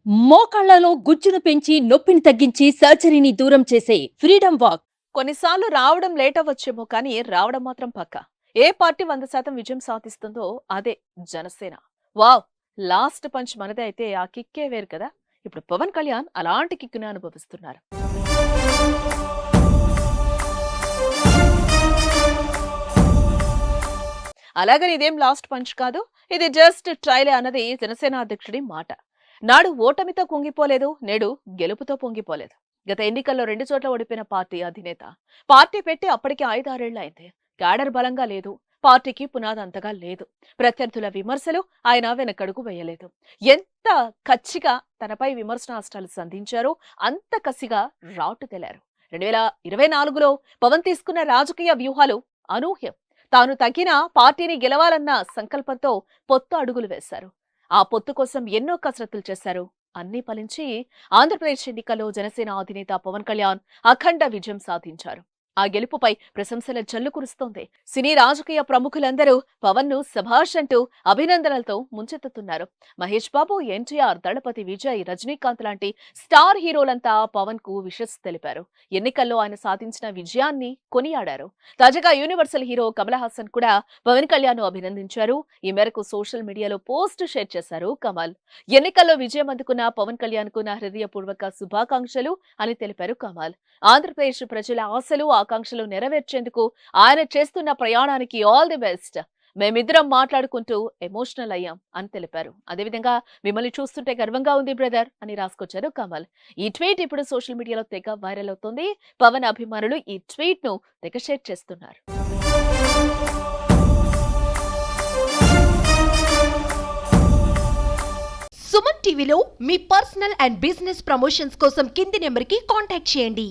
మోకాళ్లలో గుజ్జును పెంచి నొప్పిని తగ్గించి సర్జరీని దూరం చేసే ఫ్రీడమ్ వాక్. కొన్నిసార్లు రావడం లేట్ అవ్వచ్చేమో కానీ రావడం మాత్రం పక్కా. ఏ పార్టీ 100% విజయం సాధిస్తుందో అదే జనసేన. వావ్! లాస్ట్ పంచ్ మనదే అయితే ఆ కిక్కే వేరు కదా. ఇప్పుడు పవన్ కళ్యాణ్ అలాంటి కిక్కుని అనుభవిస్తున్నారు. అలాగని ఇదేం లాస్ట్ పంచ్ కాదు, ఇది జస్ట్ ట్రైలే అన్నది జనసేన అధ్యక్షుడి మాట. నాడు ఓటమితో కుంగిపోలేదు, నేడు గెలుపుతో పొంగిపోలేదు. గత ఎన్నికల్లో 2 చోట్ల ఓడిపోయిన పార్టీ అధినేత. పార్టీ పెట్టి అప్పటికి 5-6 ఏళ్లైంది. క్యాడర్ బలంగా లేదు, పార్టీకి పునాది అంతగా లేదు. ప్రత్యర్థుల విమర్శలు ఆయన వెనకడుగు వేయలేదు. ఎంత కచ్చిగా తనపై విమర్శనాస్త్రాలు సంధించారో అంత కసిగా రాటు తెలారు. 2024లో పవన్ తీసుకున్న రాజకీయ వ్యూహాలు అనూహ్యం. తాను తగ్గిన పార్టీని గెలవాలన్న సంకల్పంతో పొత్తు అడుగులు వేశారు. ఆ పొత్తు కోసం ఎన్నో కసరత్తులు చేశారు. అన్నీ ఫలించి ఆంధ్రప్రదేశ్ ఎన్నికల్లో జనసేన అధినేత పవన్ కళ్యాణ్ అఖండ విజయం సాధించారు. ఆ గెలుపుపై ప్రశంసల జల్లు కురుస్తోంది. సినీ రాజకీయ ప్రముఖులందరూ పవన్ ను శభాష్ అంటూ అభినందనలతో ముంచెత్తుతున్నారు. మహేష్ బాబు, ఎన్టీఆర్, దళపతి విజయ్, రజనీకాంత్ లాంటి స్టార్ హీరోలంతా పవన్ కు విషెస్ తెలిపారు. ఎన్నికల్లో ఆయన సాధించిన విజయాన్ని కొనియాడారు. తాజాగా యూనివర్సల్ హీరో కమల్ హాసన్ కూడా పవన్ కళ్యాణ్ ను అభినందించారు. ఈ మేరకు సోషల్ మీడియాలో పోస్ట్ షేర్ చేశారు కమల్. ఎన్నికల్లో విజయం అందుకున్న పవన్ కళ్యాణ్ కు నా హృదయపూర్వక శుభాకాంక్షలు అని తెలిపారు కమల్. ఆంధ్రప్రదేశ్ ప్రజల ఆశలు, ఆకాంక్షలు నెరవేర్చేందుకు ఆయన చేస్తున్న ప్రయాణానికి ఆల్ ది బెస్ట్. మేమిద్దరం మాట్లాడుకుంటూ ఎమోషనల్ అయ్యాం అని తెలిపారు. అదేవిధంగా మిమ్మల్ని చూస్తుంటే గర్వంగా ఉంది బ్రదర్ అని రాసుకొచ్చారు కమల్. ఈ ట్వీట్ ఇప్పుడు సోషల్ మీడియాలో తెగ వైరల్ అవుతోంది. పవన్ అభిమానులు ఈ ట్వీట్ ను తెగ షేర్ చేస్తున్నారు. సుమన్ టీవీలో మీ పర్సనల్ అండ్ బిజినెస్ ప్రమోషన్స్ కోసం కింది నెంబర్కి కాంటాక్ట్ చేయండి.